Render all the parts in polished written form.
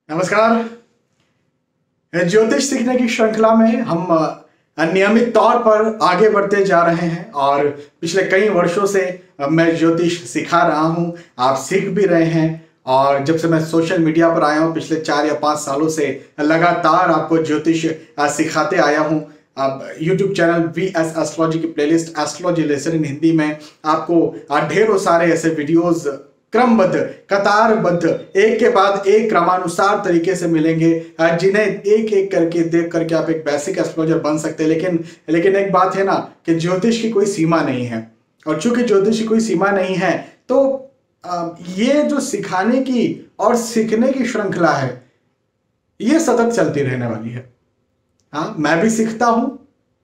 नमस्कार। ज्योतिष सीखने की श्रृंखला में हम नियमित तौर पर आगे बढ़ते जा रहे हैं और पिछले कई वर्षों से मैं ज्योतिष सिखा रहा हूं। आप सीख भी रहे हैं और जब से मैं सोशल मीडिया पर आया हूं पिछले 4 या 5 सालों से लगातार आपको ज्योतिष सिखाते आया हूं। अब यूट्यूब चैनल VS एस्ट्रोलॉजी की playlist astrology lesson in Hindi में आपको ढेरों सारे ऐसे वीडियोस क्रमबद्ध कतारबद्ध एक के बाद एक क्रमानुसार तरीके से मिलेंगे जिन्हें एक एक करके देख करके आप एक बेसिक एस्ट्रोलॉजर बन सकते हैं। लेकिन एक बात है ना कि ज्योतिष की कोई सीमा नहीं है और चूंकि ज्योतिष की कोई सीमा नहीं है तो ये जो सिखाने की और सीखने की श्रृंखला है ये सतत चलती रहने वाली है। हाँ, मैं भी सीखता हूं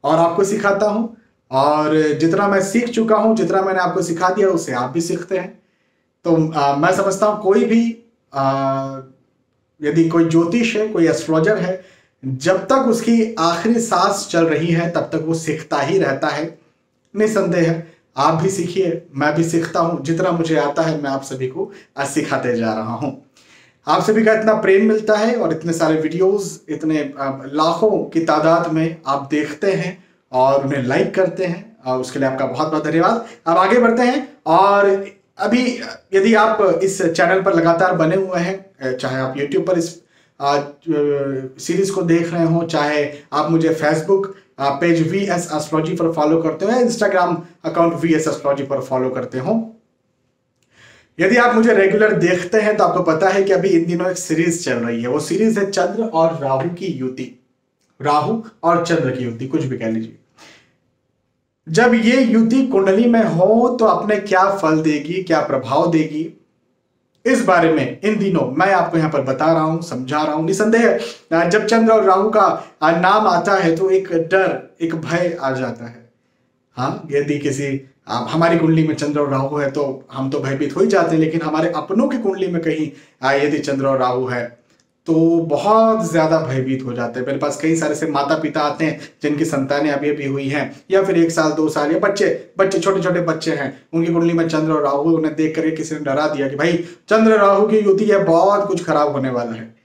और आपको सिखाता हूं और जितना मैं सीख चुका हूं, जितना मैंने आपको सिखा दिया उससे आप भी सीखते हैं। तो मैं समझता हूं कोई भी यदि कोई ज्योतिष है, कोई एस्ट्रोलॉजर है, जब तक उसकी आखिरी सांस चल रही है तब तक वो सीखता ही रहता है। निसंदेह है, आप भी सीखिए, मैं भी सीखता हूं। जितना मुझे आता है मैं आप सभी को सिखाते जा रहा हूं। आप सभी का इतना प्रेम मिलता है और इतने सारे वीडियोस, इतने लाखों की तादाद में आप देखते हैं और उन्हें लाइक करते हैं और उसके लिए आपका बहुत बहुत धन्यवाद। अब आगे बढ़ते हैं और अभी यदि आप इस चैनल पर लगातार बने हुए हैं, चाहे आप YouTube पर इस सीरीज को देख रहे हो, चाहे आप मुझे फेसबुक पेज VS एस्ट्रोलॉजी पर फॉलो करते हो या इंस्टाग्राम अकाउंट VS एस्ट्रोलॉजी पर फॉलो करते हो, यदि आप मुझे रेगुलर देखते हैं तो आपको पता है कि अभी इन दिनों एक सीरीज चल रही है। वो सीरीज है चंद्र और राहु की युति। राहु और चंद्र की युति, कुछ भी कह लीजिए। जब ये युति कुंडली में हो तो अपने क्या फल देगी, क्या प्रभाव देगी, इस बारे में इन दिनों मैं आपको यहां पर बता रहा हूं, समझा रहा हूं। निसंदेह जब चंद्र और राहु का नाम आता है तो एक डर, एक भय आ जाता है। हाँ, यदि किसी हमारी कुंडली में चंद्र और राहु है तो हम तो भयभीत हो ही जाते हैं, लेकिन हमारे अपनों की कुंडली में कहीं यदि चंद्र और राहु है तो बहुत ज्यादा भयभीत हो जाते हैं। मेरे पास कई सारे से माता पिता आते हैं जिनकी संतानें अभी अभी हुई हैं या फिर 1 साल 2 साल या बच्चे छोटे छोटे बच्चे हैं, उनकी कुंडली में चंद्र और राहु, उन्हें देख करके किसी ने डरा दिया कि भाई चंद्र राहु की युति है, बहुत कुछ खराब होने वाला है।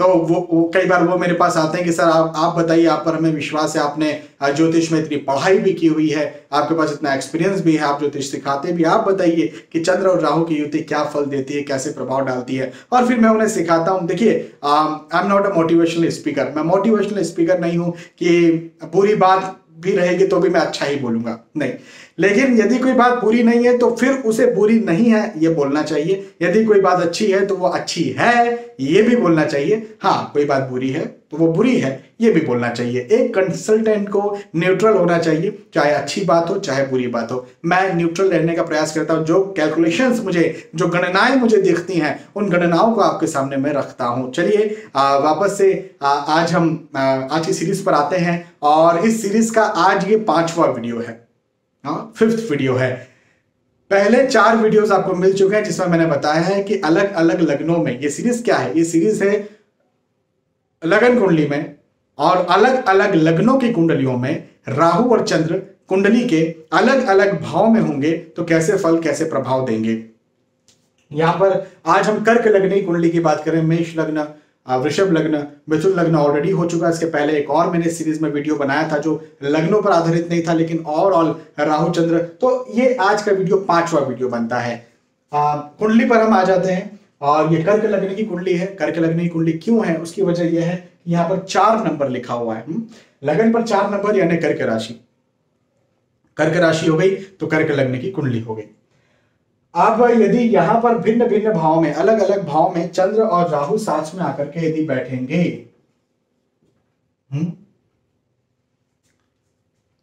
तो वो कई बार वो मेरे पास आते हैं कि सर आप बताइए, आप पर हमें विश्वास है, आपने ज्योतिष में इतनी पढ़ाई भी की हुई है, आपके पास इतना एक्सपीरियंस भी है, आप ज्योतिष सिखाते भी, आप बताइए कि चंद्र और राहु की युति क्या फल देती है, कैसे प्रभाव डालती है। और फिर मैं उन्हें सिखाता हूं। देखिए, I am not a motivational speaker. मैं मोटिवेशनल स्पीकर नहीं हूं कि बुरी बात भी रहेगी तो भी मैं अच्छा ही बोलूंगा, नहीं। लेकिन यदि कोई बात बुरी नहीं है तो फिर उसे बुरी नहीं है ये बोलना चाहिए। यदि कोई बात अच्छी है तो वो अच्छी है ये भी बोलना चाहिए। हाँ, कोई बात बुरी है तो वो बुरी है ये भी बोलना चाहिए। एक कंसल्टेंट को न्यूट्रल होना चाहिए, चाहे अच्छी बात हो चाहे बुरी बात हो। मैं न्यूट्रल रहने का प्रयास करता हूं। जो कैलकुलेशंस मुझे, जो गणनाएं मुझे दिखती हैं, उन गणनाओं को आपके सामने मैं रखता हूं। चलिए वापस से आज हम आज की सीरीज पर आते हैं और इस सीरीज का आज ये 5वां वीडियो है, 5th वीडियो है। पहले 4 वीडियोस आपको मिल चुके हैं जिसमें मैंने बताया है कि अलग अलग लग्नों में, ये सीरीज क्या है, ये सीरीज है लगन कुंडली में और अलग अलग लग्नों की कुंडलियों में राहु और चंद्र कुंडली के अलग अलग भाव में होंगे तो कैसे फल, कैसे प्रभाव देंगे। यहां पर आज हम कर्क लग्न की कुंडली की बात करें। मेष लग्न, वृषभ लग्न, मिथुन लग्न ऑलरेडी हो चुका है। इसके पहले एक और मैंने सीरीज में वीडियो बनाया था जो लग्नों पर आधारित नहीं था लेकिन ओवरऑल राहु चंद्र। तो ये आज का वीडियो 5वां वीडियो बनता है। कुंडली पर हम आ जाते हैं और ये कर्क लग्न की कुंडली है। कर्क लग्न की कुंडली क्यों है उसकी वजह यह है कि यहाँ पर 4 नंबर लिखा हुआ है। लगन पर 4 नंबर यानी कर्क राशि। कर्क राशि हो गई तो कर्क लग्न की कुंडली हो गई। अब यदि यहां पर भिन्न भिन्न भाव में, अलग अलग भाव में चंद्र और राहु साथ में आकर के यदि बैठेंगे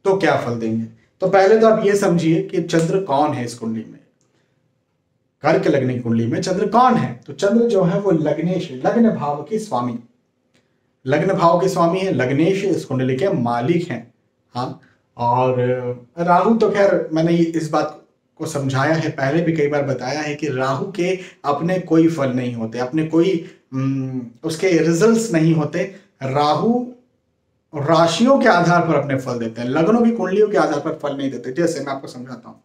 तो क्या फल देंगे। तो पहले तो आप ये समझिए कि चंद्र कौन है इस कुंडली में। कर्क लग्न की कुंडली में चंद्र कौन है? तो चंद्र जो है वो लग्नेश, लग्न भाव के स्वामी, लग्न भाव के स्वामी है। लग्नेश इस कुंडली के मालिक हैं। हाँ, और राहु तो खैर मैंने इस बात को समझाया है, पहले भी कई बार बताया है कि राहु के अपने कोई फल नहीं होते, अपने कोई उसके रिजल्ट्स नहीं होते। राहु राशियों के आधार पर अपने फल देते हैं, लग्नों की कुंडलियों के आधार पर फल नहीं देते। जैसे मैं आपको समझाता हूं,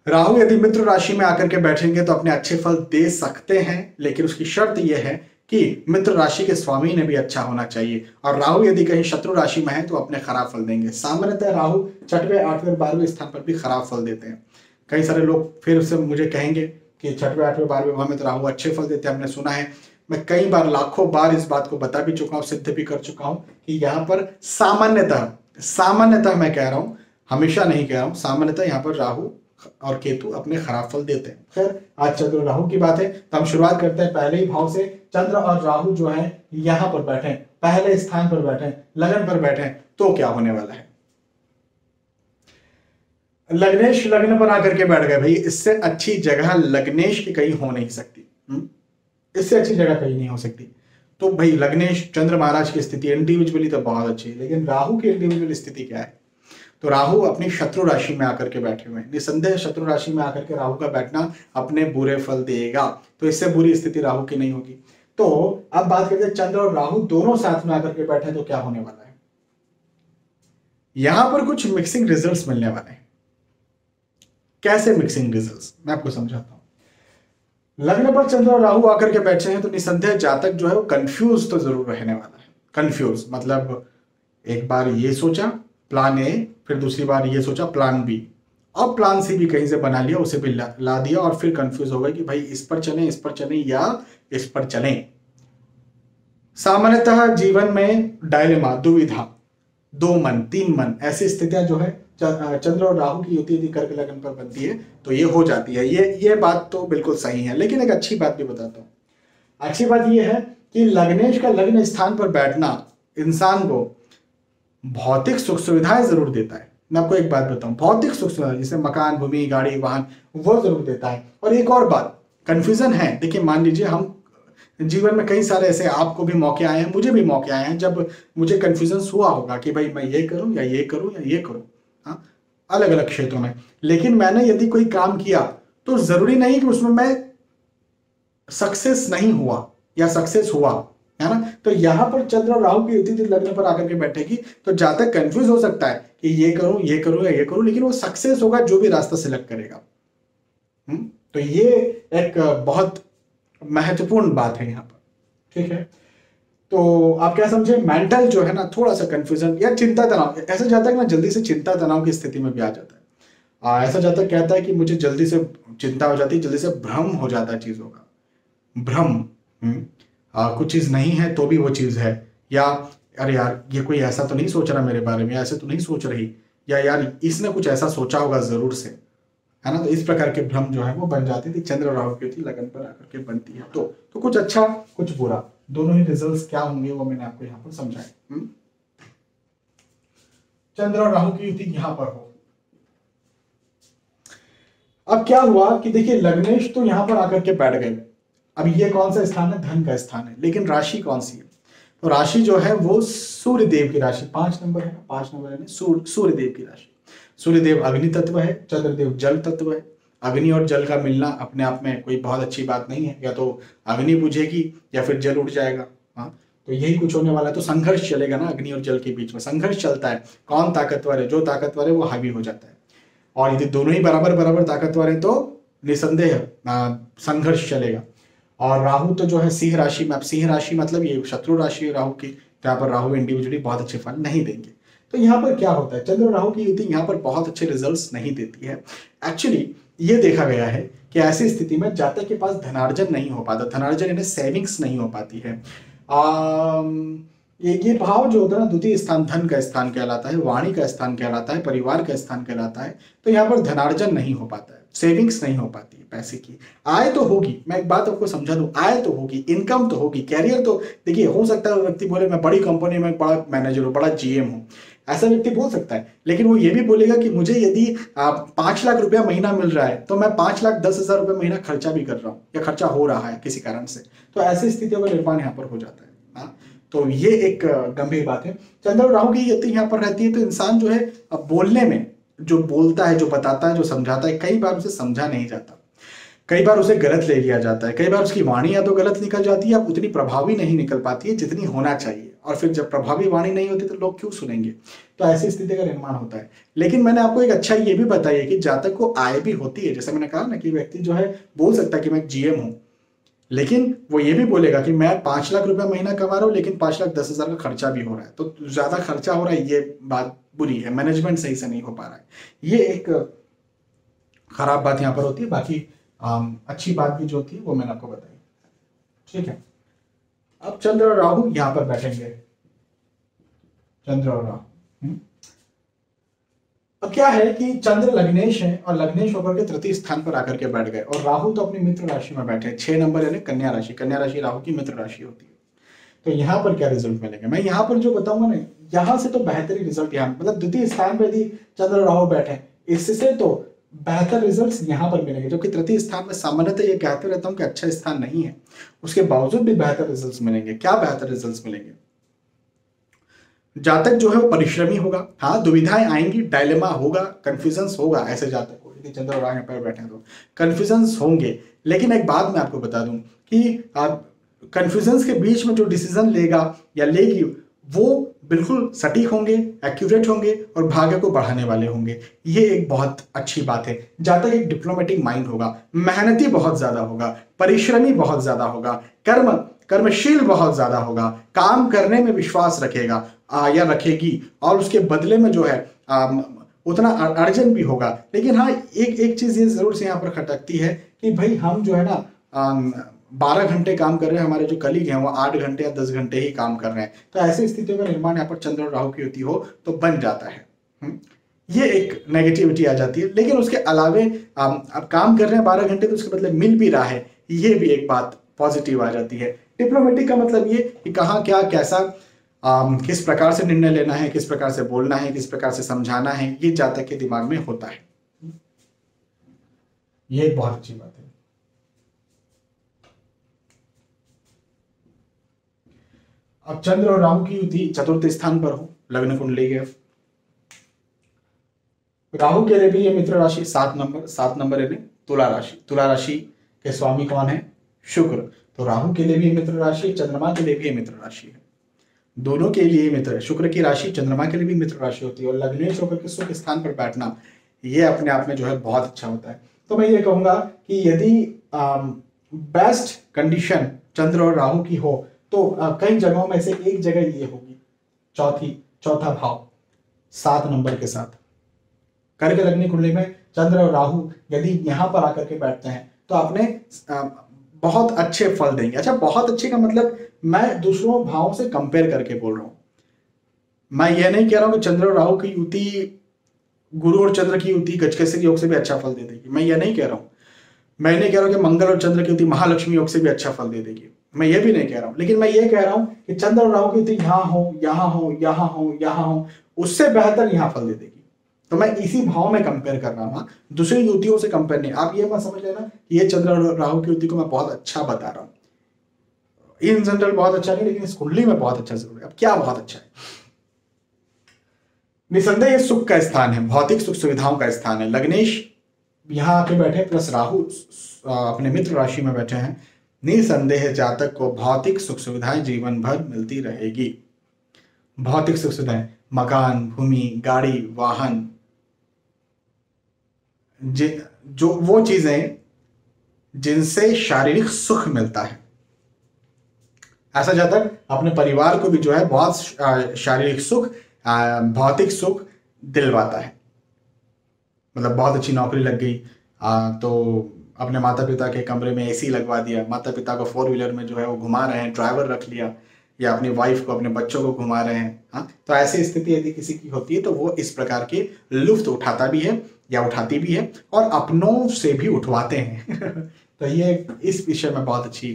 राहु यदि मित्र राशि में आकर के बैठेंगे तो अपने अच्छे फल दे सकते हैं, लेकिन उसकी शर्त यह है कि मित्र राशि के स्वामी ने भी अच्छा होना चाहिए, और राहु यदि कहीं शत्रु राशि में है तो अपने खराब फल देंगे। सामान्यतः राहु 6वें 8वें 12वें स्थान पर भी खराब फल देते हैं। कई सारे लोग फिर से मुझे कहेंगे कि 6वें 8वें 12वें भाव में तो राहु अच्छे फल देते हैं, हमने सुना है। मैं कई बार लाखों बार इस बात को बता भी चुका हूं, सिद्ध भी कर चुका हूं कि यहाँ पर सामान्यतः मैं कह रहा हूं, हमेशा नहीं कह रहा हूं, सामान्यतः यहाँ पर राहु और केतु अपने खराब फल देते हैं। खैर आज चंद्र और राहु की बात है, तो हम शुरुआत करते हैं पहले ही भाव से। चंद्र और राहु जो है यहां पर बैठे, पहले स्थान पर बैठे, लगन पर बैठे, तो क्या होने वाला है? लग्नेश लग्न पर आकर के बैठ गए भाई, इससे अच्छी जगह लग्नेश की कहीं हो नहीं सकती। इससे अच्छी जगह कहीं नहीं हो सकती। तो भाई लग्नेश चंद्र महाराज की स्थिति इंडिविजुअली तो बहुत अच्छी है, लेकिन राहु की इंडिविजुअल स्थिति क्या है? तो राहु अपनी शत्रु राशि में आकर के बैठे हुए हैं। निसंदेह शत्रु राशि में आकर के राहु का बैठना अपने बुरे फल देगा, तो इससे बुरी स्थिति राहु की नहीं होगी। तो अब बात करते हैं चंद्र और राहु दोनों साथ में आकर के बैठे तो क्या होने वाला है? यहां पर कुछ मिक्सिंग रिजल्ट्स मिलने वाले हैं। कैसे मिक्सिंग रिजल्ट्स? मैं आपको समझाता हूं। लग्न पर चंद्र और राहु आकर के बैठे हैं तो निसंदेह जातक जो है वो कंफ्यूज तो जरूर रहने वाला है। कंफ्यूज मतलब एक बार ये सोचा प्लान ए, फिर दूसरी बार ये सोचा प्लान बी, और प्लान सी भी कहीं से बना लिया, उसे भी ला दिया, और फिर कंफ्यूज हो गए कि भाई इस पर चलें या इस पर चलें। सामान्यतः जीवन में डायलेमा, दुविधा, 2 मन 3 मन, ऐसी स्थितियां जो है चंद्र और राहु की युति यदि कर्क लग्न पर बनती है तो ये हो जाती है। ये बात तो बिल्कुल सही है, लेकिन एक अच्छी बात भी बताता हूं। अच्छी बात ये है कि लग्नेश का लग्न स्थान पर बैठना इंसान को भौतिक सुख सुविधाएं जरूर देता है। मैं आपको एक बात बताऊं, भौतिक सुख सुविधाएं जैसे मकान, भूमि, गाड़ी, वाहन, वो जरूर देता है। और एक और बात, कंफ्यूजन है। देखिए मान लीजिए हम जीवन में कई सारे ऐसे, आपको भी मौके आए हैं, मुझे भी मौके आए हैं, जब मुझे कंफ्यूजन हुआ होगा कि भाई मैं ये करूं या ये करूं या ये करूं, हाँ, अलग अलग क्षेत्रों में। लेकिन मैंने यदि कोई काम किया तो जरूरी नहीं कि उसमें मैं सक्सेस नहीं हुआ या सक्सेस हुआ, है ना। तो यहां पर चंद्र और राहु की युति लग्न पर आकर के बैठेगी तो जातक कंफ्यूज हो सकता है कि ये करूं या ये करूं, लेकिन वो सक्सेस होगा जो भी रास्ता सिलेक्ट करेगा। तो ये एक बहुत महत्वपूर्ण बात है यहाँ पर, ठीक है। तो आप क्या समझे, मेंटल जो है ना थोड़ा सा कंफ्यूजन या चिंता तनाव, ऐसा जातक ना जल्दी से चिंता तनाव की स्थिति में भी आ जाता है। ऐसा जातक कहता है कि मुझे जल्दी से चिंता हो जाती है, जल्दी से भ्रम हो जाता है चीजों का, भ्रम। कुछ चीज नहीं है तो भी वो चीज है, या अरे यार ये कोई ऐसा तो नहीं सोच रहा मेरे बारे में, ऐसे तो नहीं सोच रही, या यार इसने कुछ ऐसा सोचा होगा जरूर से, है ना। तो इस प्रकार के भ्रम जो है वो बन जाती थी चंद्र और राहु की युति लगन पर आकर के बनती है। तो कुछ अच्छा कुछ बुरा, दोनों ही रिजल्ट्स क्या होंगे वो मैंने आपको यहाँ पर समझाया। चंद्र और राहु की युति यहां पर हो। अब क्या हुआ कि देखिए लग्नेश तो यहां पर आकर के बैठ गए। अब ये कौन सा स्थान है? धन का स्थान है, लेकिन राशि कौन सी है? तो राशि जो है वो सूर्य देव की राशि, 5 नंबर है, 5 नंबर है सूर्य देव की राशि। सूर्य देव अग्नि तत्व है, चंद्रदेव जल तत्व है। अग्नि और जल का मिलना अपने आप में कोई बहुत अच्छी बात नहीं है, या तो अग्नि बुझेगी या फिर जल उठ जाएगा। हाँ, तो यही कुछ होने वाला है। तो संघर्ष चलेगा ना, अग्नि और जल के बीच में संघर्ष चलता है। कौन ताकतवर है? जो ताकतवर है वो हावी हो जाता है, और यदि दोनों ही बराबर ताकतवर है तो निसंदेह संघर्ष चलेगा। और राहु तो जो है सिंह राशि में, अब सिंह राशि मतलब ये शत्रु राशि है राहु की, तो यहाँ पर राहु इंडिविजुअली बहुत अच्छे फल नहीं देंगे। तो यहाँ पर क्या होता है, चंद्र और राहु की युति यहाँ पर बहुत अच्छे रिजल्ट्स नहीं देती है। एक्चुअली ये देखा गया है कि ऐसी स्थिति में जातक के पास धनार्जन नहीं हो पाता, धनार्जन यानी सेविंग्स नहीं हो पाती है। ये भाव जो होता है ना, द्वितीय स्थान धन का स्थान कहलाता है, वाणी का स्थान कहलाता है, परिवार का स्थान कहलाता है। तो यहाँ पर धनार्जन नहीं हो पाता है, सेविंग्स नहीं हो पाती है पैसे की। आय तो होगी, मैं एक बात आपको समझा दूं, आय तो होगी, इनकम तो होगी, कैरियर तो देखिए हो सकता है व्यक्ति बोले मैं बड़ी कंपनी में बड़ा मैनेजर हूँ, बड़ा जीएम हूँ, ऐसा व्यक्ति बोल सकता है। लेकिन वो ये भी बोलेगा कि मुझे यदि 5 लाख रुपया महीना मिल रहा है तो मैं 5,10,000 रुपये महीना खर्चा भी कर रहा हूँ या खर्चा हो रहा है किसी कारण से, तो ऐसी स्थितियों का निर्माण यहाँ पर हो जाता है। हाँ, तो ये एक गंभीर बात है। चंद्र और राहु की युति यहाँ पर रहती है तो इंसान जो है अब बोलने में, जो बोलता है, जो बताता है, जो समझाता है, कई बार उसे समझा नहीं जाता, कई बार उसे गलत ले लिया जाता है, कई बार उसकी वाणी या तो गलत निकल जाती है, उतनी प्रभावी नहीं निकल पाती है जितनी होना चाहिए। और फिर जब प्रभावी वाणी नहीं होती तो लोग क्यों सुनेंगे? तो ऐसी स्थिति का निर्माण होता है। लेकिन मैंने आपको एक अच्छा ये भी बताया कि जातक को आय भी होती है। जैसे मैंने कहा ना कि व्यक्ति जो है बोल सकता है कि मैं जीएम हूँ, लेकिन वो ये भी बोलेगा कि मैं 5 लाख रुपया महीना कमा रहा हूँ, लेकिन 5,10,000 का खर्चा भी हो रहा है, तो ज्यादा खर्चा हो रहा है, ये बात बुरी है, मैनेजमेंट सही से नहीं हो पा रहा है, ये एक खराब बात यहाँ पर होती है। बाकी अच्छी बात भी जो थी वो मैंने आपको बताई। ठीक है, अब चंद्र और राहु यहाँ पर बैठेंगे, चंद्र और राहु। अब क्या है कि चंद्र लग्नेश है और लग्नेश होकर के तृतीय स्थान पर आकर के बैठ गए, और राहु तो अपनी मित्र राशि में बैठे, 6 नंबर यानी कन्या राशि। कन्या राशि राहु की मित्र राशि होती है। तो यहाँ पर क्या रिजल्ट मिलेगा, मैं यहाँ पर जो बताऊंगा ना, यहाँ से तो बेहतरीन रिजल्ट, यहाँ मतलब द्वितीय स्थान पर यदि चंद्र और राहु बैठे, इससे तो बेहतर रिजल्ट्स यहाँ पर मिलेंगे। जो कि तृतीय स्थान में सामान्यतः ये कहते रहता हूँ कि अच्छा स्थान नहीं है, उसके बावजूद भी बेहतर रिजल्ट्स मिलेंगे। क्या बेहतर रिजल्ट्स मिलेंगे, जातक जो है वो परिश्रमी होगा, हाँ दुविधाएं आएंगी, डायलेमा होगा, कंफ्यूजन होगा, ऐसे जातक को यदि चंद्र और राहु पर बैठे हैं तो कंफ्यूजन होंगे। लेकिन एक बात मैं आपको बता दूं कि आप कंफ्यूजन के बीच में जो डिसीजन लेगा या लेगी वो बिल्कुल सटीक होंगे, एक्यूरेट होंगे और भाग्य को बढ़ाने वाले होंगे। ये एक बहुत अच्छी बात है। जातक एक डिप्लोमेटिक माइंड होगा, मेहनती बहुत ज्यादा होगा, परिश्रमी बहुत ज्यादा होगा, कर्मशील बहुत ज्यादा होगा, काम करने में विश्वास रखेगा या रखेगी, और उसके बदले में जो है उतना अर्जन भी होगा। लेकिन हाँ एक चीज ये जरूर से यहाँ पर खटकती है कि भाई हम जो है ना 12 घंटे काम कर रहे हैं, हमारे जो कलीग हैं वो 8 घंटे या 10 घंटे ही काम कर रहे हैं। तो ऐसी स्थितियों का निर्माण यहाँ पर चंद्र और राहु की युति हो तो बन जाता है। ये एक नेगेटिविटी आ जाती है। लेकिन उसके अलावे अब काम कर रहे हैं 12 घंटे तो उसके बदले मिल भी रहा है, ये भी एक बात पॉजिटिव आ जाती है। डिप्लोमेटिक का मतलब ये कि कहाँ क्या कैसा किस प्रकार से निर्णय लेना है, किस प्रकार से बोलना है, किस प्रकार से समझाना है, ये जातक के दिमाग में होता है। ये एक बहुत अच्छी बात है। अब चंद्र और राहु की युति चतुर्थ स्थान पर हो, लग्न कुंडली के, राहु के लिए भी ये मित्र राशि 7 नंबर यानी तुला राशि। तुला राशि के स्वामी कौन है, शुक्र। तो राहु के लिए भी मित्र राशि, चंद्रमा के लिए भी मित्र राशि है, दोनों के लिए मित्र है। शुक्र की राशि चंद्रमा के लिए भी मित्र राशि होती है, और लग्नेश होकर के सुख स्थान पर बैठना ये अपने आप में जो है बहुत अच्छा होता है। तो मैं ये कहूंगा कि यदि बेस्ट कंडीशन चंद्र और राहु की हो तो कई जगहों में से एक जगह ये होगी, चौथा भाव 7 नंबर के साथ। कर्क लग्न कुंडली में चंद्र और राहु यदि यहां पर आकर के बैठते हैं तो आपने बहुत अच्छे फल देंगे। अच्छा, बहुत अच्छे का मतलब मैं दूसरों भावों से कंपेयर करके बोल रहा हूं। मैं ये नहीं कह रहा हूं कि चंद्र और राहु की युति, गुरु और चंद्र की युति गजकेसरी योग से भी अच्छा फल दे देगी, मैं ये नहीं कह रहा हूं। मैं नहीं कह रहा हूं कि मंगल और चंद्र की युति महालक्ष्मी योग से भी अच्छा फल दे देगी, मैं ये भी नहीं कह रहा हूं। लेकिन मैं ये कह रहा हूं कि चंद्र और राहु की युति यहां हो, यहां हो, यहां हो, यहां हो, उससे बेहतर यहां फल दे देगी। तो मैं इसी भाव में कंपेयर कर रहा हूं, दूसरी युतियों से कंपेयर नहीं। आप ये मत समझ लेना कि ये चंद्र और राहु की युति को मैं बहुत अच्छा बता रहा हूं। इन जनरल बहुत अच्छा नहीं, लेकिन इस कुंडली में बहुत अच्छा जरूर है। अब क्या बहुत अच्छा है, निसंदेह सुख का स्थान है, भौतिक सुख सुविधाओं का स्थान है। लग्नेश यहां आके बैठे प्लस राहु अपने मित्र राशि में बैठे हैं, निसंदेह जातक को भौतिक सुख सुविधाएं जीवन भर मिलती रहेगी। भौतिक सुख सुविधाएं, मकान, भूमि, गाड़ी, वाहन, जो वो चीजें जिनसे शारीरिक सुख मिलता है, ऐसा जातक अपने परिवार को भी जो है बहुत शारीरिक सुख, भौतिक सुख दिलवाता है। मतलब बहुत अच्छी नौकरी लग गई तो अपने माता पिता के कमरे में एसी लगवा दिया, माता पिता को 4 व्हीलर में जो है वो घुमा रहे हैं, ड्राइवर रख लिया, या अपनी वाइफ को, अपने बच्चों को घुमा रहे हैं। हाँ, तो ऐसी स्थिति यदि किसी की होती है तो वो इस प्रकार की लुफ्त उठाता भी है या उठाती भी है, और अपनों से भी उठवाते हैं। तो ये इस विषय में बहुत अच्छी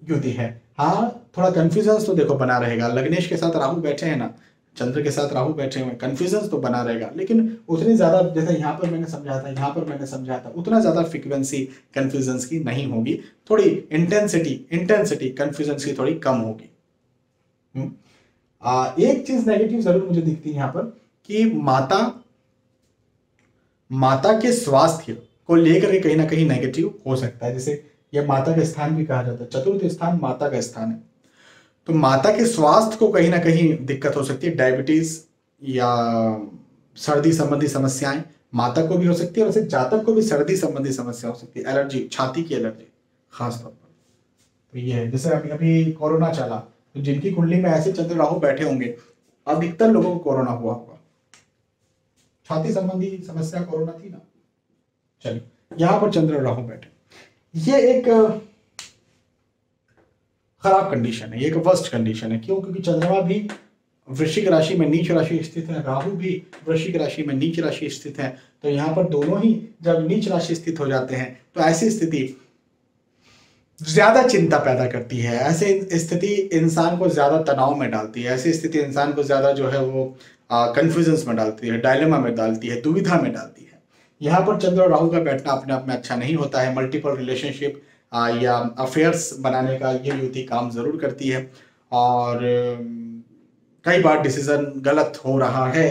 युति है। हाँ, थोड़ा कंफ्यूजन तो देखो बना रहेगा। लग्नेश के साथ राहु बैठे हैं ना, चंद्र के साथ राहु बैठे हुए, कंफ्यूजन तो बना रहेगा, लेकिन उतनी ज्यादा जैसे यहाँ पर मैंने समझाया था, यहाँ पर मैंने समझाया था, उतना ज्यादा फ्रीक्वेंसी कंफ्यूजन की नहीं होगी। थोड़ी इंटेंसिटी कंफ्यूजन की थोड़ी कम होगी। एक चीज नेगेटिव जरूर मुझे दिखती है यहाँ पर कि माता के स्वास्थ्य को लेकर के कहीं ना कहीं नेगेटिव हो सकता है। जैसे यह माता का स्थान भी कहा जाता है, चतुर्थ स्थान माता का स्थान है, तो माता के स्वास्थ्य को कहीं ना कहीं दिक्कत हो सकती है। डायबिटीज या सर्दी संबंधी समस्याएं माता को भी हो सकती है, और वैसे जातक को भी सर्दी संबंधी समस्या हो सकती है, एलर्जी, छाती की एलर्जी, खास तौर पर। तो ये है, जैसे अभी अभी कोरोना चला, तो जिनकी कुंडली में ऐसे चंद्र राहु बैठे होंगे, अधिकतर लोगों को कोरोना हुआ होगा। छाती संबंधी समस्या कोरोना थी ना। चलिए, यहां पर चंद्र राहु बैठे, ये एक खराब कंडीशन है, ये एक वर्स्ट कंडीशन है। क्यों? क्योंकि चंद्रमा भी वृश्चिक राशि में नीच राशि स्थित है, राहु भी वृश्चिक राशि में नीच राशि स्थित है। तो यहाँ पर दोनों ही जब नीच राशि स्थित हो जाते हैं तो ऐसी स्थिति ज्यादा चिंता पैदा करती है। ऐसी स्थिति इंसान को ज्यादा तनाव में डालती है। ऐसी स्थिति इंसान को ज्यादा जो है वो कंफ्यूजन्स में डालती है, डायलेमा में डालती है, दुविधा में डालती है। यहाँ पर चंद्र और राहु का बैठना अपने आप में अच्छा नहीं होता है। मल्टीपल रिलेशनशिप या अफेयर्स बनाने का ये युति काम जरूर करती है, और कई बार डिसीजन गलत हो रहा है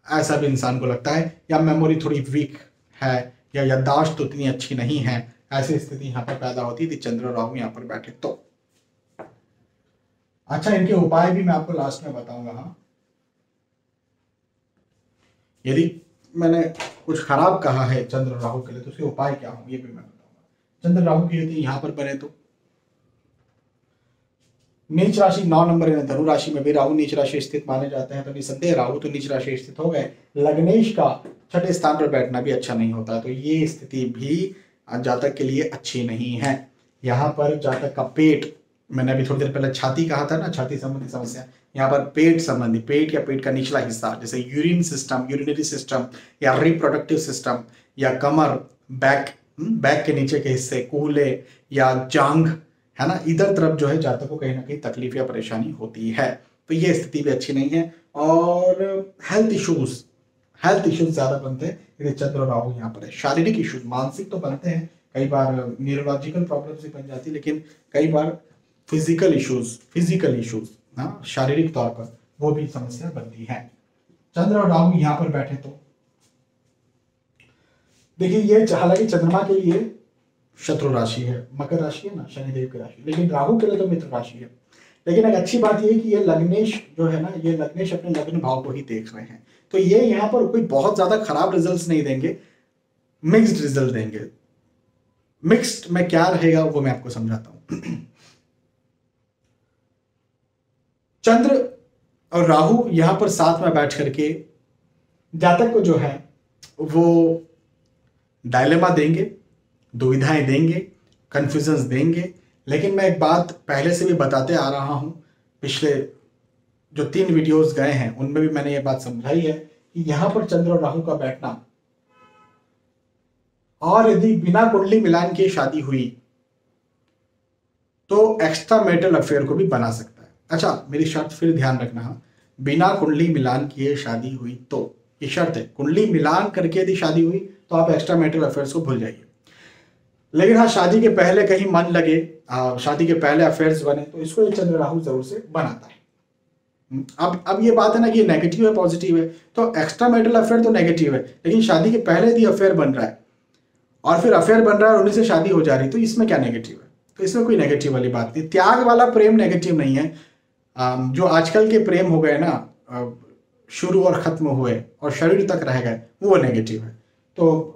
ऐसा भी इंसान को लगता है, या मेमोरी थोड़ी वीक है, या याददाश्त तो उतनी अच्छी नहीं है। ऐसी स्थिति यहाँ पर पैदा होती थी चंद्र और राहु यहाँ पर बैठे तो। अच्छा, इनके उपाय भी मैं आपको लास्ट में बताऊंगा। हाँ, यदि मैंने कुछ खराब कहा है चंद्र और राहु के लिए तो उसके उपाय क्या हो ये भी मैं बताऊंगा। चंद्र राहु की यदि यहाँ पर बने तो नीच राशि 9 नंबर यानी धनु राशि में भी राहु नीच राशि स्थित माने जाते हैं, तो निसंदेह राहु तो नीच राशि स्थित हो गए। लग्नेश का छठे स्थान पर बैठना भी अच्छा नहीं होता, तो ये स्थिति भी जातक के लिए अच्छी नहीं है। यहाँ पर जातक का पेट, मैंने अभी थोड़ी देर पहले छाती कहा था ना, छाती संबंधी समस्या, यहाँ पर पेट संबंधी, पेट या पेट का निचला हिस्सा जैसे यूरिन सिस्टम, यूरिनरी सिस्टम या रिप्रोडक्टिव सिस्टम या कमर, बैक के नीचे के हिस्से, कूल्हे या जांघ, है ना, इधर तरफ जो है जातक को कहीं ना कहीं तकलीफ या परेशानी होती है। तो ये स्थिति भी अच्छी नहीं है। और हेल्थ इश्यूज ज्यादा बनते हैं यदि चंद्र और राहु यहाँ पर है। शारीरिक इश्यूज, मानसिक तो बनते हैं, कई बार न्यूरोलॉजिकल प्रॉब्लम्स भी बन जाती है, लेकिन कई बार फिजिकल इश्यूज हाँ, शारीरिक तौर पर वो भी समस्या बनती है। चंद्र और राहु यहाँ पर बैठे तो देखिए, ये हालांकि चंद्रमा के लिए शत्रु राशि है, मकर राशि है ना, शनिदेव की राशि, लेकिन राहु के लिए तो मित्र राशि है। लेकिन एक अच्छी बात यह है कि ये लग्नेश जो है ना, ये लग्नेश अपने लग्न भाव को ही देख रहे हैं, तो ये यहाँ पर कोई बहुत ज्यादा खराब रिजल्ट्स नहीं देंगे, मिक्स्ड रिजल्ट देंगे। मिक्स्ड में क्या रहेगा वो मैं आपको समझाता हूं। चंद्र और राहु यहां पर साथ में बैठ करके जातक को जो है वो डायलेमा देंगे, दुविधाएं देंगे, कंफ्यूजन्स देंगे। लेकिन मैं एक बात पहले से भी बताते आ रहा हूं, पिछले जो 3 वीडियोस गए हैं उनमें भी मैंने ये बात समझाई है कि यहां पर चंद्र और राहु का बैठना, और यदि बिना कुंडली मिलान की शादी हुई तो एक्स्ट्रा मैरिटल अफेयर को भी बना सकता है। अच्छा, मेरी शर्त फिर ध्यान रखना, बिना कुंडली मिलान किए शादी हुई तो, ये शर्त है। कुंडली मिलान करके यदि शादी हुई तो आप एक्स्ट्रा मैरिटल अफेयर्स को भूल जाइए। लेकिन हाँ, शादी के पहले कहीं मन लगे, शादी के पहले अफेयर्स बने, तो इसको ये चंद्र राहु जरूर से बनाता है। अब ये बात है ना कि नेगेटिव है पॉजिटिव है, तो एक्स्ट्रा मैरिटल अफेयर तो नेगेटिव है, लेकिन शादी के पहले यदि अफेयर बन रहा है और फिर अफेयर बन रहा है और उन्हीं से शादी हो जा रही है, तो इसमें क्या नेगेटिव है? तो इसमें कोई नेगेटिव वाली बात नहीं। त्याग वाला प्रेम नेगेटिव नहीं है। जो आजकल के प्रेम हो गए ना, शुरू और खत्म हुए और शरीर तक रह गए, वो नेगेटिव है। तो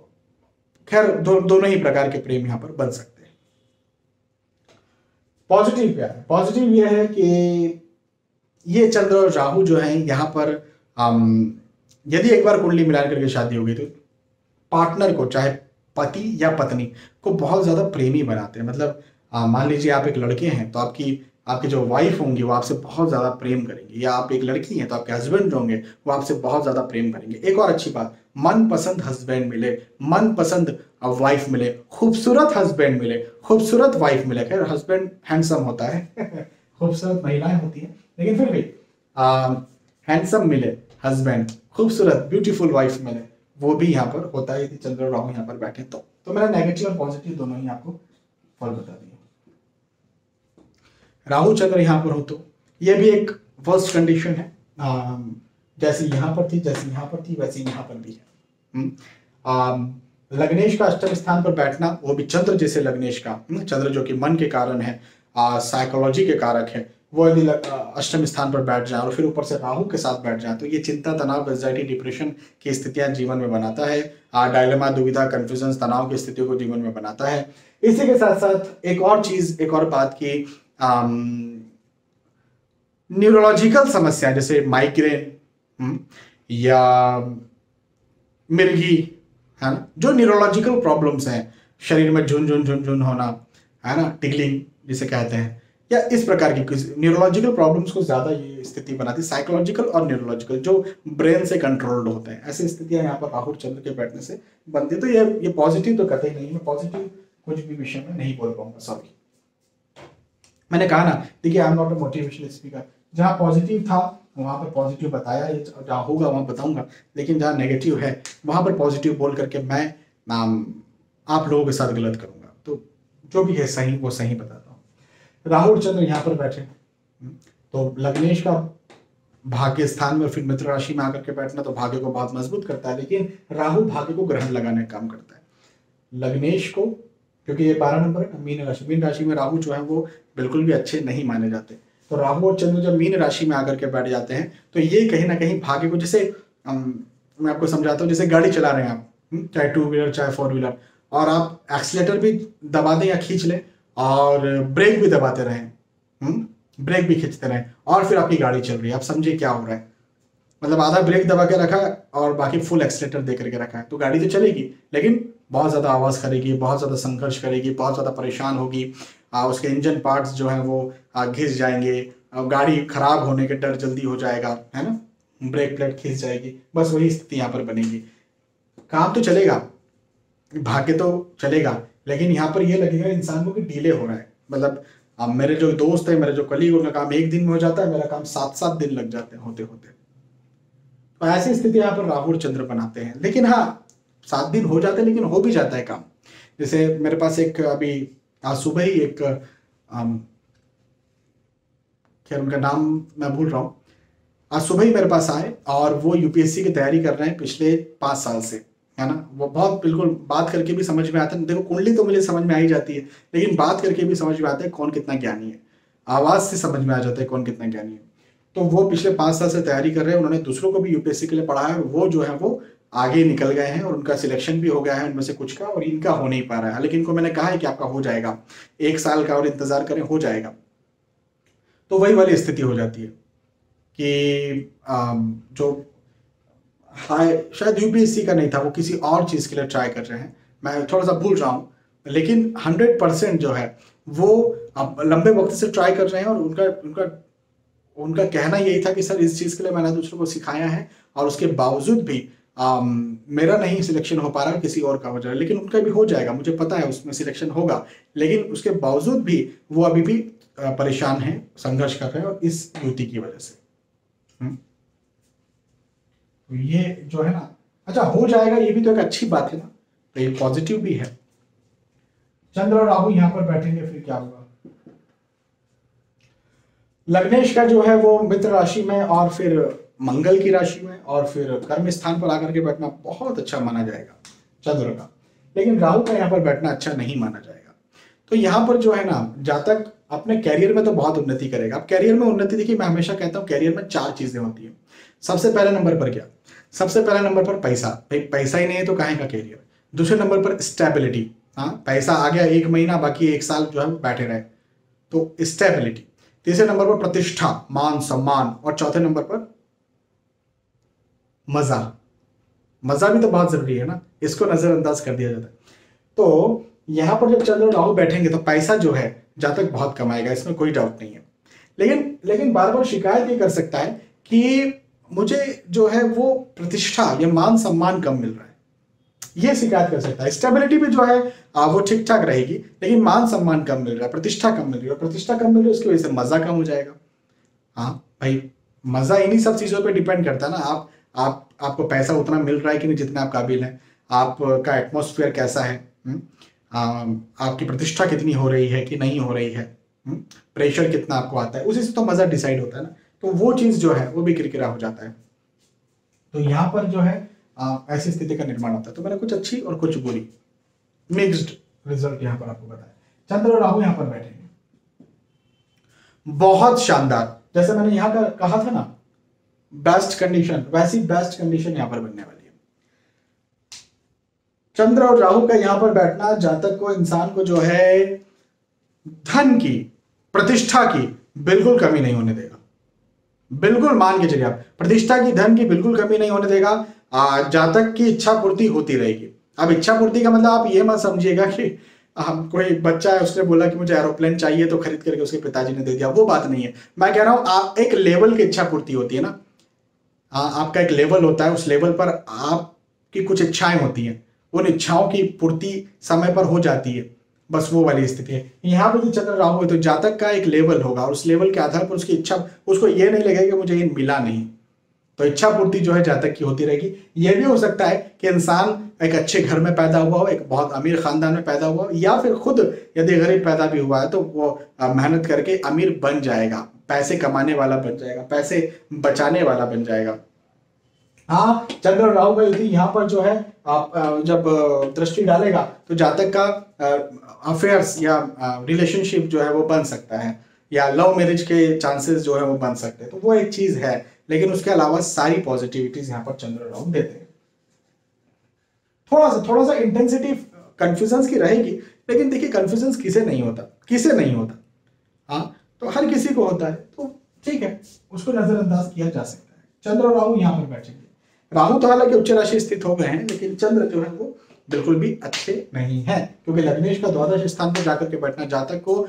खैर दोनों ही प्रकार के प्रेम यहां पर बन सकते हैं। पॉजिटिव क्या है? पॉजिटिव यह है कि ये चंद्र और राहु जो है यहाँ पर यदि एक बार कुंडली मिलान करके शादी हो गई तो पार्टनर को, चाहे पति या पत्नी को, बहुत ज्यादा प्रेमी बनाते हैं। मतलब मान लीजिए आप एक लड़के हैं तो आपकी जो वाइफ होंगी वो आपसे बहुत ज्यादा प्रेम करेंगे, या आप एक लड़की हैं तो आपके हस्बैंड जो होंगे वो आपसे बहुत ज्यादा प्रेम करेंगे। एक और अच्छी बात, मनपसंद हस्बैंड मिले, मनपसंद वाइफ मिले, खूबसूरत हस्बैंड मिले, खूबसूरत वाइफ मिले। खैर हस्बैंड हैंडसम होता है खूबसूरत महिलाएं होती हैं, लेकिन फिर भी हैंडसम मिले हस्बैंड, खूबसूरत ब्यूटीफुल वाइफ मिले, वो भी यहाँ पर होता है यदि चंद्र और राहु यहाँ पर बैठे तो मैंने नेगेटिव और पॉजिटिव दोनों ही आपको फल बता दिए। राहु चंद्र यहाँ पर हो तो ये भी एक फर्स्ट कंडीशन है। जैसी यहाँ पर थी, जैसी यहाँ पर थी, वैसी यहाँ पर भी है। लग्नेश का अष्टम स्थान पर बैठना, वो भी चंद्र जैसे लग्नेश का, चंद्र जो कि मन के कारण है, साइकोलॉजी के कारक है, वो यदि अष्टम स्थान पर बैठ जाए और फिर ऊपर से राहु के साथ बैठ जाए तो ये चिंता, तनाव, एंजाइटी, डिप्रेशन की स्थितियां जीवन में बनाता है। डायलेमा, दुविधा, कंफ्यूजन, तनाव की स्थितियों को जीवन में बनाता है। इसी के साथ साथ एक और चीज, एक और बात की न्यूरोलॉजिकल समस्या जैसे माइग्रेन या मिर्गी, है ना, जो न्यूरोलॉजिकल प्रॉब्लम्स हैं, शरीर में झुन झुन झुन झुन होना, है ना, टिकलिंग जिसे कहते हैं, या इस प्रकार की कुछ न्यूरोलॉजिकल प्रॉब्लम्स को ज्यादा ये स्थिति बनाती है। साइकोलॉजिकल और न्यूरोलॉजिकल जो ब्रेन से कंट्रोल्ड होते हैं, ऐसी स्थितियां यहाँ पर राहु चंद्र के बैठने से बनती है। तो ये पॉजिटिव तो कतई नहीं, मैं पॉजिटिव कुछ भी विषय में नहीं बोल पाऊंगा, सॉरी। मैंने कहा ना, देखिए I am not a motivational speaker, जहाँ पॉजिटिव था वहां पर पॉजिटिव बताया, जहाँ होगा वहां बताऊंगा, लेकिन जहाँ नेगेटिव है वहां पर पॉजिटिव बोल करके मैं आप लोगों के साथ गलत करूंगा। तो जो भी है सही वो सही बताता हूँ। राहु और चंद्र यहाँ पर बैठे तो लग्नेश का भाग्य स्थान में फिर मित्र राशि में आकर के बैठना तो भाग्य को बहुत मजबूत करता है, लेकिन राहु भाग्य को ग्रहण लगाने का काम करता है। लग्नेश को, क्योंकि ये 12 नंबर है, मीन राशि, मीन राशि में राहु जो है वो बिल्कुल भी अच्छे नहीं माने जाते। तो राहु और चंद्र जब मीन राशि में आकर के बैठ जाते हैं तो ये कहीं ना कहीं भाग्य को, जैसे मैं आपको समझाता हूँ, जैसे गाड़ी चला रहे हैं आप, चाहे 2 व्हीलर चाहे 4 व्हीलर, और आप एक्सीलेटर भी दबा दें या खींच लें और ब्रेक भी दबाते रहें, ब्रेक भी खींचते रहें, और फिर आपकी गाड़ी चल रही है, आप समझिए क्या हो रहा है। मतलब आधा ब्रेक दबा के रखा है और बाकी फुल एक्सीलेटर दे करके रखा है, तो गाड़ी तो चलेगी लेकिन बहुत ज़्यादा आवाज़ करेगी, बहुत ज़्यादा संघर्ष करेगी, बहुत ज़्यादा परेशान होगी, उसके इंजन पार्ट्स जो हैं वो घिस जाएंगे, गाड़ी खराब होने के डर जल्दी हो जाएगा, है ना, ब्रेक प्लेट खिंच जाएगी, बस वही स्थिति यहाँ पर बनेगी। काम तो चलेगा, भाग्य तो चलेगा, लेकिन यहाँ पर ये लगेगा इंसान को कि डिले हो रहा है। मतलब अब मेरे जो दोस्त है, मेरे जो कलीग, उनका काम 1 दिन में हो जाता है, मेरा काम 7-7 दिन लग जाते हैं होते होते। तो ऐसी स्थिति यहाँ पर राहु और चंद्र बनाते हैं। लेकिन हाँ, 7 दिन हो जाते हैं लेकिन हो भी जाता है काम। जैसे मेरे पास एक अभी आज सुबह ही एक खैर उनका नाम मैं भूल रहा हूँ, आज सुबह ही मेरे पास आए और वो यूपीएससी की तैयारी कर रहे हैं पिछले 5 साल से, है ना। वो बहुत बिल्कुल बात करके भी समझ में आता है। देखो कुंडली तो मुझे समझ में आ ही जाती है, लेकिन बात करके भी समझ में आता है कौन कितना ज्ञानी है, आवाज से समझ में आ जाता है कौन कितना ज्ञानी है। तो वो पिछले 5 साल से तैयारी कर रहे हैं, उन्होंने दूसरों को भी यूपीएससी के लिए पढ़ा है और वो जो है वो आगे निकल गए हैं और उनका सिलेक्शन भी हो गया है उनमें से कुछ का, और इनका हो नहीं पा रहा है। लेकिन इनको मैंने कहा है कि आपका हो जाएगा, 1 साल का और इंतजार करें, हो जाएगा। तो वही वाली स्थिति हो जाती है कि जो हाई शायद यूपीएससी का नहीं था, वो किसी और चीज के लिए ट्राई कर रहे हैं, मैं थोड़ा सा भूल रहा हूँ, लेकिन 100% जो है वो अब लंबे वक्त से ट्राई कर रहे हैं। और उनका उनका उनका कहना यही था कि सर इस चीज के लिए मैंने दूसरों को सिखाया है और उसके बावजूद भी मेरा नहीं सिलेक्शन हो पा रहा, किसी और का हो जा रहा है, लेकिन उनका भी हो जाएगा, मुझे पता है उसमें सिलेक्शन होगा। लेकिन उसके बावजूद भी वो अभी भी परेशान हैं, संघर्ष कर रहे हैं, और इस युति की वजह से। तो ये जो है ना, अच्छा हो जाएगा, ये भी तो एक अच्छी बात है ना, तो ये पॉजिटिव भी है। चंद्र और राहु यहां पर बैठेंगे, फिर क्या होगा। लग्नेश का जो है वो मित्र राशि में और फिर मंगल की राशि में और फिर कर्म स्थान पर आकर के बैठना बहुत अच्छा माना जाएगा चंद्र का, लेकिन राहु का यहाँ पर बैठना अच्छा नहीं माना जाएगा। तो यहाँ पर जो है ना, जातक अपने कैरियर में तो बहुत उन्नति करेगा। अब कैरियर में उन्नति, देखिए मैं हमेशा कहता हूँ कैरियर में 4 चीजें होती है। सबसे पहले नंबर पर क्या, सबसे पहले नंबर पर पैसा, भाई पैसा ही नहीं है तो काहे का कैरियर। दूसरे नंबर पर स्टेबिलिटी, हाँ पैसा आ गया 1 महीना, बाकी 1 साल जो है बैठे रहे, तो स्टेबिलिटी। तीसरे नंबर पर प्रतिष्ठा, मान सम्मान, और चौथे नंबर पर मजा। मजा भी तो बहुत जरूरी है ना, इसको नजरअंदाज कर दिया जाता है। तो यहां पर जब चंद्र और राहु बैठेंगे तो पैसा जो है जातक बहुत कमाएगा, इसमें कोई डाउट नहीं है। लेकिन बार बार शिकायत ये कर सकता है कि मुझे जो है वो प्रतिष्ठा या मान सम्मान कम मिल रहा है, ये शिकायत कर सकता है। स्टेबिलिटी भी जो है वो ठीक ठाक रहेगी, लेकिन मान सम्मान कम मिल रहा है, प्रतिष्ठा कम मिल रही है, और प्रतिष्ठा कम मिल रही है उसकी वजह से मजा कम हो जाएगा। हाँ भाई, मजा इन्हीं सब चीजों पे डिपेंड करता है ना। आपको पैसा उतना मिल रहा है कि नहीं जितना आप काबिल हैं, आपका एटमॉस्फेयर कैसा है, आपकी प्रतिष्ठा कितनी हो रही है कि नहीं हो रही है, प्रेशर कितना आपको आता है, उसी से तो मजा डिसाइड होता है ना। तो वो चीज जो है वो भी किरकिरा हो जाता है। तो यहाँ पर जो है ऐसी स्थिति का निर्माण होता है। तो मैंने कुछ अच्छी और कुछ बुरी मिक्स्ड रिजल्ट यहाँ पर आपको बताया। चंद्र और राहु यहाँ पर बैठेंगे। बहुत शानदार, जैसे मैंने यहाँ का कहा था ना बेस्ट कंडीशन, वैसी बेस्ट कंडीशन यहाँ पर बनने वाली है। चंद्र और राहु का यहाँ पर बैठना जातक को, इंसान को जो है धन की, प्रतिष्ठा की बिल्कुल कमी नहीं होने देगा। बिल्कुल मान के चलिए आप, प्रतिष्ठा की, धन की बिल्कुल कमी नहीं होने देगा। जातक की इच्छा पूर्ति होती रहेगी। अब इच्छा पूर्ति का मतलब आप ये मत समझिएगा कि हम, कोई बच्चा है उसने बोला कि मुझे एरोप्लेन चाहिए तो खरीद करके उसके पिताजी ने दे दिया, वो बात नहीं है। मैं कह रहा हूं एक लेवल की इच्छा पूर्ति होती है ना, आपका एक लेवल होता है, उस लेवल पर आपकी कुछ इच्छाएं होती हैं, उन इच्छाओं की पूर्ति समय पर हो जाती है, बस वो वाली स्थिति है। यहाँ पे जो चंद्र राहु है तो जातक का एक लेवल होगा और उस लेवल के आधार पर उसकी इच्छा, उसको ये नहीं लगेगा कि मुझे ये मिला नहीं, तो इच्छा पूर्ति जो है जातक की होती रहेगी। यह भी हो सकता है कि इंसान एक अच्छे घर में पैदा हुआ हो, एक बहुत अमीर खानदान में पैदा हुआ हो, या फिर खुद यदि गरीब पैदा भी हुआ है तो वो मेहनत करके अमीर बन जाएगा, पैसे कमाने वाला बन जाएगा, पैसे बचाने वाला बन जाएगा। हाँ, चंद्र और राहु का युति यहाँ पर जो है आप जब दृष्टि डालेगा तो जातक का अफेयर्स या रिलेशनशिप जो है वो बन सकता है, या लव मैरिज के चांसेस जो है वो बन सकते हैं, तो वो एक चीज है। लेकिन उसके अलावा सारी पॉजिटिविटीज यहाँ पर चंद्र और राहु देते हैं। थोड़ा सा इंटेंसिटी कंफ्यूजन की रहेगी, लेकिन देखिए कंफ्यूजन किसे नहीं होता, किसे नहीं होता, हाँ तो हर किसी को होता है, तो ठीक है, उसको नजरअंदाज किया जा सकता है। चंद्र और राहु यहाँ पर बैठेंगे। राहु तो हालांकि उच्च राशि स्थित हो गए हैं, लेकिन चंद्र जो है वो बिल्कुल भी अच्छे नहीं है, क्योंकि लग्नेश का द्वादश स्थान पर जाकर के बैठना जातक को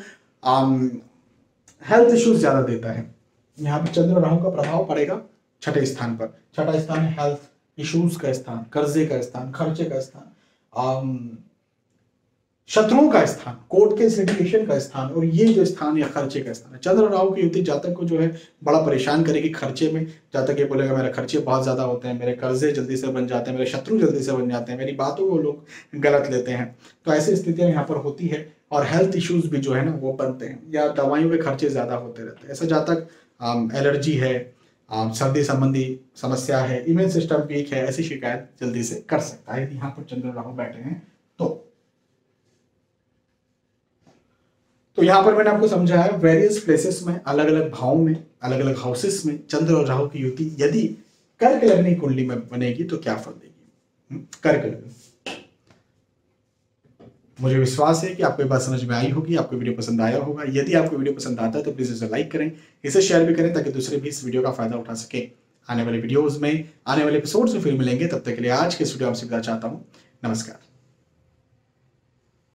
हेल्थ इश्यूज ज्यादा देता है। यहाँ पे चंद्र और राहु का प्रभाव पड़ेगा छठे स्थान पर। छठा स्थान है हेल्थ इश्यूज का स्थान, कर्जे का स्थान, खर्चे का स्थान, शत्रुओं का स्थान, कोर्ट के लिटिगेशन का स्थान, और ये जो स्थान या खर्चे का स्थान है। चंद्र और राहु की युति जातक को जो है बड़ा परेशान करेगी खर्चे में। जातक ये बोलेगा मेरे खर्चे बहुत ज्यादा होते हैं, मेरे कर्जे जल्दी से बन जाते हैं, मेरे शत्रु जल्दी से बन जाते हैं, मेरी बातों को लोग गलत लेते हैं, तो ऐसी स्थितियां यहाँ पर होती है। और हेल्थ इश्यूज भी जो है ना वो बनते हैं, या दवाइयों के खर्चे ज्यादा होते रहते हैं। ऐसा जातक एलर्जी है, सर्दी संबंधी समस्या है, इम्यून सिस्टम वीक है, ऐसी शिकायत जल्दी से कर सकता है। यहाँ पर चंद्र राहु बैठे हैं तो यहाँ पर मैंने आपको समझाया वेरियस प्लेसेस में, अलग अलग भावों में, अलग अलग हाउसेस में चंद्र और राहु की युति यदि कर्क लग्न कुंडली में बनेगी तो क्या फल देगी। कर्क लग्न, मुझे विश्वास है कि आपको ये बात समझ में आई होगी, आपको वीडियो पसंद आया होगा। यदि आपको वीडियो पसंद आता है तो प्लीज इसे लाइक करें, इसे शेयर भी करें, ताकि दूसरे भी इस वीडियो का फायदा उठा सके। आने वाले वीडियोज में, आने वाले एपिसोड्स में फिर मिलेंगे, तब तक के लिए आज के इस वीडियो आपसे विदा चाहता हूँ। नमस्कार।